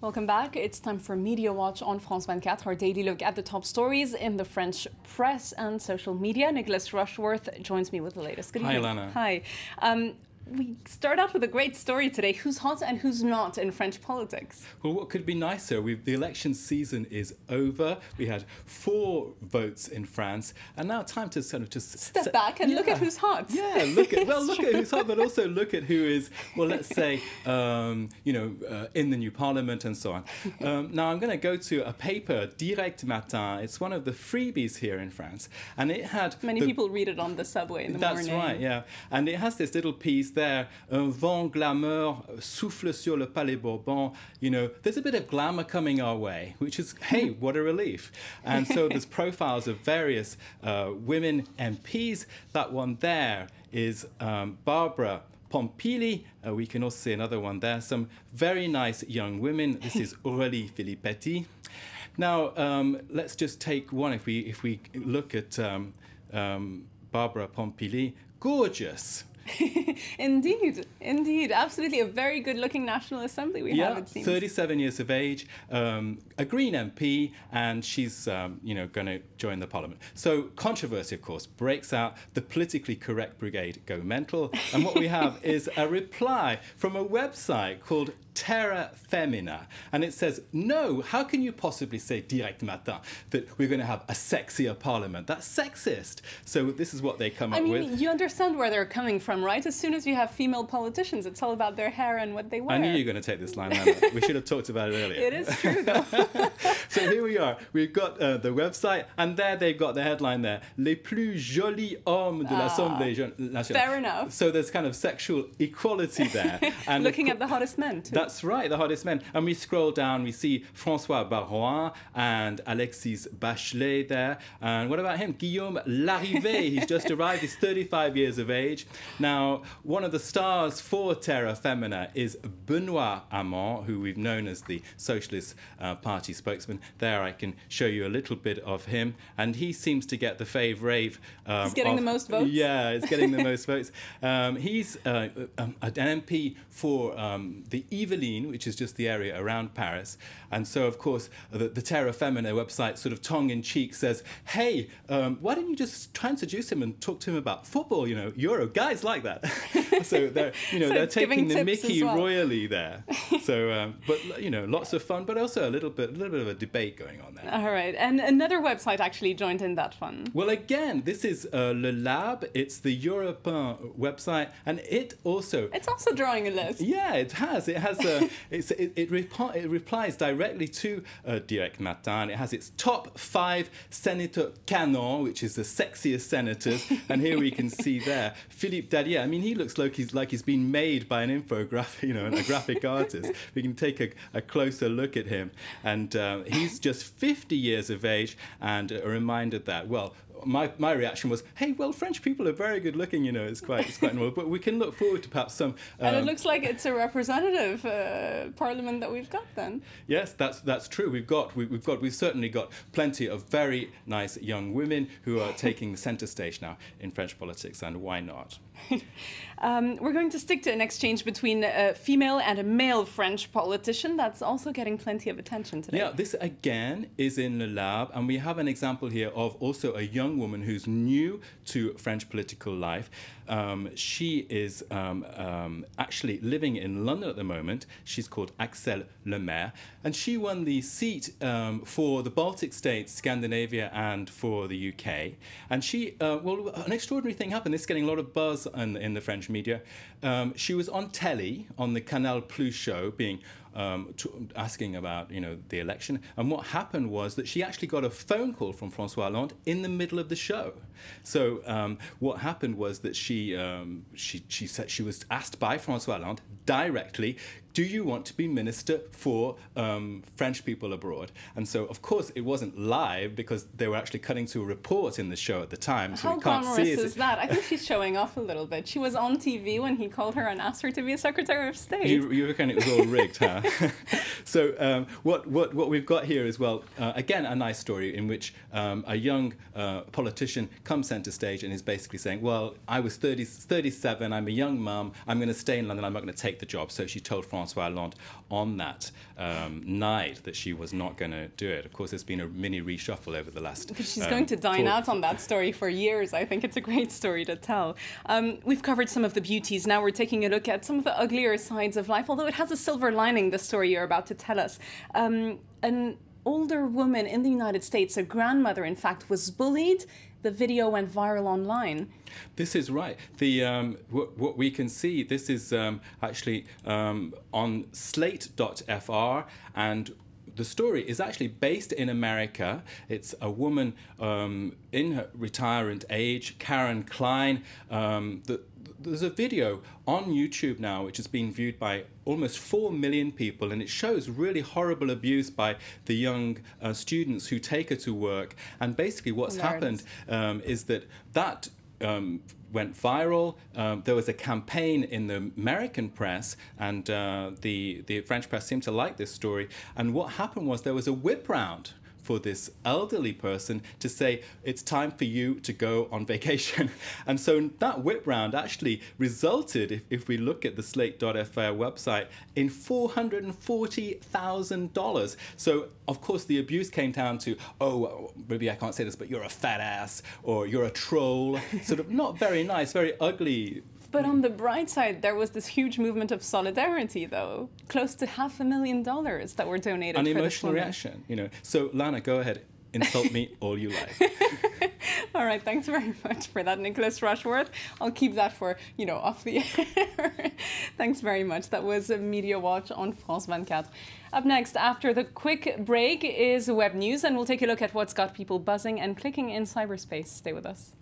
Welcome back. It's time for Media Watch on France 24, our daily look at the top stories in the French press and social media. Nicholas Rushworth joins me with the latest. Good evening. Hi, Hi. We start out with a great story today. Who's hot and who's not in French politics? Well, what could be nicer? The election season is over. We had 4 votes in France, and now time to sort of just step back and look at who's hot. Yeah, look at who's hot, but also look at who is, well, let's say, in the new parliament and so on. Now I'm going to go to a paper, Direct Matin. It's one of the freebies here in France, and it had many people read it on the subway in the morning. That's right, yeah, and it has this little piece there, un vent glamour souffle sur le Palais Bourbon. You know, there's a bit of glamour coming our way, which is, hey, what a relief. And so there's profiles of various women MPs. That one there is Barbara Pompili. We can also see another one there. Some very nice young women. This is Aurélie Filippetti. Now, let's just take one. If we look at Barbara Pompili, gorgeous. Indeed, absolutely a very good-looking National Assembly we have, it seems. 37 years of age, a Green MP, and she's, going to join the Parliament. So controversy, of course, breaks out. The politically correct brigade go mental, and what we have is a reply from a website called Terra Femina, and it says, no, how can you possibly say Direct Matin that we're going to have a sexier parliament? That's sexist. So this is what they come up with. You understand where they're coming from, right? As soon as you have female politicians, it's all about their hair and what they wear. I knew you were going to take this line, Hannah. We should have talked about it earlier. It is true, though. So here we are. We've got the website, and there they've got the headline there, Les plus jolis hommes de l'Assemblée nationale. Fair enough. So there's kind of sexual equality there. And looking at the hottest men, too. That's right, the hottest men. And we scroll down, we see François Baroin and Alexis Bachelet there. And what about him? Guillaume Larrivé. He's just arrived. He's 35 years of age. Now, one of the stars for Terra Femina is Benoît Hamon, who we've known as the Socialist Party spokesman. There I can show you a little bit of him. And he seems to get the fave-rave. He's getting the most votes? Yeah, he's getting the most votes. He's an MP for the Yvelines, which is just the area around Paris. And so, of course, the Terra Femina website sort of tongue-in-cheek says, hey, why don't you just try and seduce him and talk to him about football? You know, Euro, guys like that. So they're, they're taking the Mickey royally there. So, but, lots of fun, but also a little bit of a debate going on there. All right. And another website actually joined in that fun. Well, again, this is Le Lab. It's the European website, and it's also drawing a list. Yeah, it has. It has it replies directly to Direct Matin. It has its top 5 Senator Canon, which is the sexiest senators. And here we can see there Philippe Dallier. I mean, he looks like he's been made by an infographic, and a graphic artist. We can take a closer look at him, and he's just 50 years of age, and a reminder that, well, my reaction was, hey, well, French people are very good looking, it's quite normal, but we can look forward to perhaps some. And it looks like it's a representative parliament that we've got then. Yes, that's true. We've certainly got plenty of very nice young women who are taking the centre stage now in French politics, and why not? We're going to stick to an exchange between a female and a male French politician that's also getting plenty of attention today. Yeah, this again is in Le Lab, and we have an example here of also a young woman who's new to French political life. She is actually living in London at the moment. She's called Axelle Lemaire, and she won the seat for the Baltic states, Scandinavia, and for the UK. And she, an extraordinary thing happened. This is getting a lot of buzz in the French media. She was on telly, on the Canal Plus show, being asking about the election, and what happened was that she actually got a phone call from François Hollande in the middle of the show. So what happened was that she said she was asked by François Hollande directly, do you want to be minister for French people abroad? And so, of course, it wasn't live because they were actually cutting to a report in the show at the time. So how glamorous is that? I think she's showing off a little bit. She was on TV when he called her and asked her to be a Secretary of State. You reckon it was all rigged, huh? So what we've got here is, well, again, a nice story in which a young politician comes centre stage and is basically saying, well, I was 37, I'm a young mum, I'm going to stay in London, I'm not going to take the job. So she told France François Hollande on that night that she was not going to do it. Of course, there's been a mini reshuffle over the last... But she's going to dine out on that story for years. I think it's a great story to tell. We've covered some of the beauties. Now we're taking a look at some of the uglier sides of life, although it has a silver lining, the story you're about to tell us. An older woman in the United States, a grandmother, in fact, was bullied. The video went viral online. This is right. What we can see, this is actually on slate.fr, and the story is actually based in America. It's a woman in her retirement age, Karen Klein. There's a video on YouTube now which is being viewed by almost 4 million people, and it shows really horrible abuse by the young students who take her to work. And basically what's happened is that went viral. There was a campaign in the American press, and the French press seemed to like this story. And what happened was there was a whip round for this elderly person to say, it's time for you to go on vacation. And so that whip round actually resulted, if we look at the slate.fr website, in $440,000. So, of course, the abuse came down to, oh, maybe I can't say this, but you're a fat ass, or you're a troll. Sort of not very nice, very ugly. But on the bright side, there was this huge movement of solidarity, though. Close to $500,000 that were donated An for emotional reaction, you know. So, Lana, go ahead. Insult me all you like. All right, thanks very much for that, Nicholas Rushworth. I'll keep that for, off the air. Thanks very much. That was Media Watch on France 24. Up next, after the quick break, is web news, and we'll take a look at what's got people buzzing and clicking in cyberspace. Stay with us.